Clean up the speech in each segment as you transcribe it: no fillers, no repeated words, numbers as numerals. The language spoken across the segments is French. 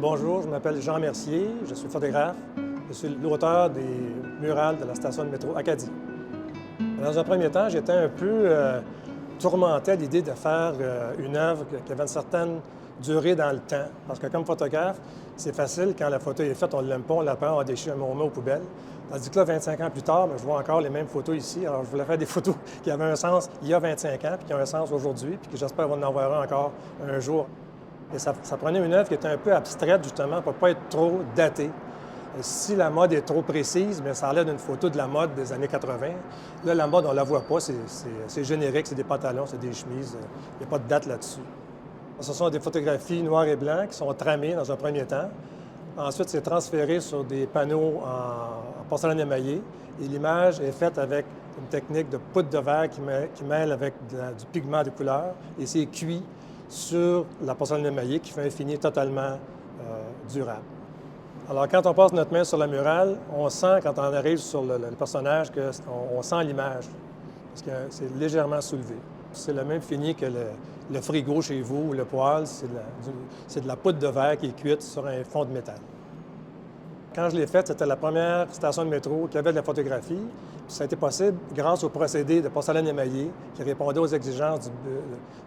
Bonjour, je m'appelle Jean Mercier, je suis photographe. Je suis l'auteur des murales de la station de métro Acadie. Dans un premier temps, j'étais un peu tourmenté à l'idée de faire une œuvre qui avait une certaine durée dans le temps. Parce que comme photographe, c'est facile, quand la photo est faite, on ne l'aime pas, on la prend, on la déchire, on la met aux poubelles. Tandis que là, 25 ans plus tard, je vois encore les mêmes photos ici. Alors, je voulais faire des photos qui avaient un sens il y a 25 ans, puis qui ont un sens aujourd'hui, puis que j'espère en avoir encore un jour. Et ça prenait une œuvre qui était un peu abstraite, justement, pour ne pas être trop datée. Si la mode est trop précise, bien, ça a l'air d'une photo de la mode des années 80. Là, la mode, on ne la voit pas, c'est générique, c'est des pantalons, c'est des chemises, il n'y a pas de date là-dessus. Ce sont des photographies noires et blancs qui sont tramées dans un premier temps. Ensuite, c'est transféré sur des panneaux en porcelaine émaillée et l'image est faite avec une technique de poudre de verre qui mêle avec du pigment de couleur et c'est cuit sur la porcelaine émaillée qui fait un fini totalement durable. Alors, quand on passe notre main sur la murale, on sent, quand on arrive sur le personnage, qu'on sent l'image, parce que c'est légèrement soulevé. C'est le même fini que le frigo chez vous ou le poêle, c'est de la poudre de verre qui est cuite sur un fond de métal. Quand je l'ai faite, c'était la première station de métro qui avait de la photographie. Puis ça a été possible grâce au procédé de porcelaine émaillée qui répondait aux exigences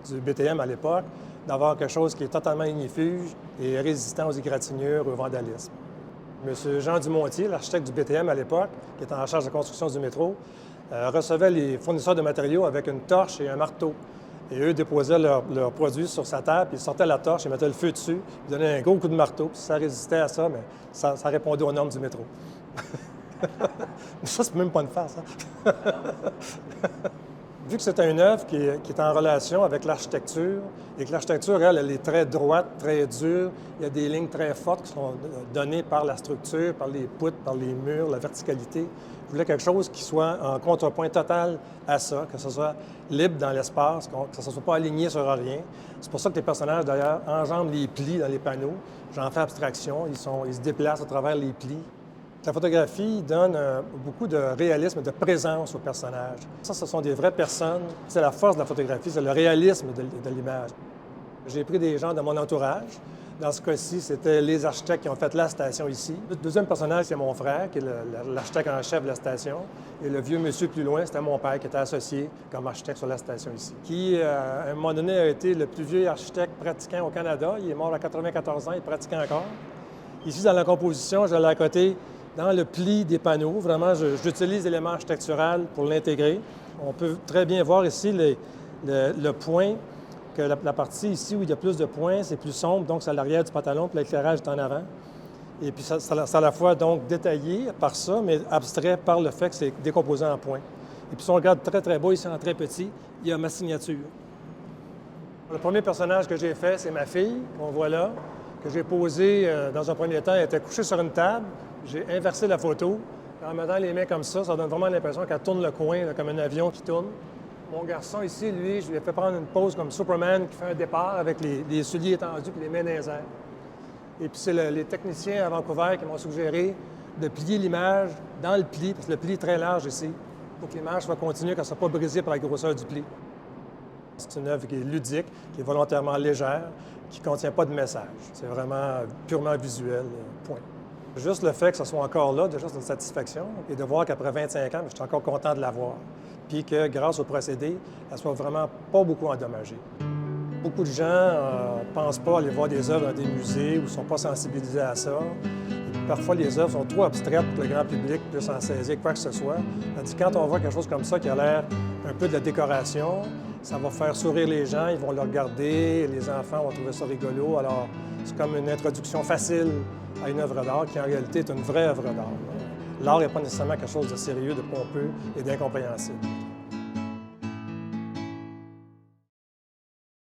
du BTM à l'époque, d'avoir quelque chose qui est totalement ignifuge et résistant aux égratignures, au vandalisme. M. Jean Dumontier, l'architecte du BTM à l'époque, qui était en charge de la construction du métro, recevait les fournisseurs de matériaux avec une torche et un marteau. Et eux déposaient leurs produits sur sa table, puis ils sortaient la torche, ils mettaient le feu dessus, ils donnaient un gros coup de marteau, puis ça résistait à ça, mais ça répondait aux normes du métro. Mais ça, c'est même pas une farce, hein? Vu que c'est une œuvre qui est en relation avec l'architecture, et que l'architecture, elle est très droite, très dure, il y a des lignes très fortes qui sont données par la structure, par les poutres, par les murs, la verticalité. Je voulais quelque chose qui soit en contrepoint total à ça, que ce soit libre dans l'espace, que ça ne soit pas aligné sur rien. C'est pour ça que les personnages, d'ailleurs, enjambent les plis dans les panneaux. J'en fais abstraction, ils se déplacent à travers les plis. La photographie donne beaucoup de réalisme, de présence aux personnages. Ça, ce sont des vraies personnes. C'est la force de la photographie, c'est le réalisme de l'image. J'ai pris des gens de mon entourage. Dans ce cas-ci, c'était les architectes qui ont fait la station ici. Le deuxième personnage, c'est mon frère, qui est l'architecte en chef de la station. Et le vieux monsieur plus loin, c'était mon père, qui était associé comme architecte sur la station ici. Qui, à un moment donné, a été le plus vieux architecte pratiquant au Canada. Il est mort à 94 ans, il pratique encore. Ici, dans la composition, je l'ai à côté dans le pli des panneaux. Vraiment, j'utilise l'élément architectural pour l'intégrer. On peut très bien voir ici le point, que la partie ici où il y a plus de points, c'est plus sombre, donc c'est à l'arrière du pantalon, puis l'éclairage est en avant. Et puis c'est à la fois donc détaillé par ça, mais abstrait par le fait que c'est décomposé en points. Et puis si on regarde très, très bas, ici en très petit, il y a ma signature. Le premier personnage que j'ai fait, c'est ma fille, qu'on voit là, que j'ai posée dans un premier temps. Elle était couchée sur une table. J'ai inversé la photo. En mettant les mains comme ça donne vraiment l'impression qu'elle tourne le coin, là, comme un avion qui tourne. Mon garçon ici, lui, je lui ai fait prendre une pose comme Superman qui fait un départ avec les souliers étendus et les mains dans les airs. Et puis c'est les techniciens à Vancouver qui m'ont suggéré de plier l'image dans le pli, parce que le pli est très large ici, pour que l'image soit continue, qu'elle ne soit pas brisée par la grosseur du pli. C'est une œuvre qui est ludique, qui est volontairement légère, qui ne contient pas de message. C'est vraiment purement visuel, point. Juste le fait que ce soit encore là, déjà, c'est une satisfaction. Et de voir qu'après 25 ans, je suis encore content de l'avoir. Puis que, grâce au procédé, elle soit vraiment pas beaucoup endommagée. Beaucoup de gens ne pensent pas aller voir des œuvres dans des musées ou ne sont pas sensibilisés à ça. Et parfois, les œuvres sont trop abstraites pour que le grand public puisse en saisir quoi que ce soit. Tandis que quand on voit quelque chose comme ça qui a l'air un peu de la décoration, ça va faire sourire les gens, ils vont le regarder, les enfants vont trouver ça rigolo. Alors, c'est comme une introduction facile à une œuvre d'art qui, en réalité, est une vraie œuvre d'art. L'art n'est pas nécessairement quelque chose de sérieux, de pompeux et d'incompréhensible.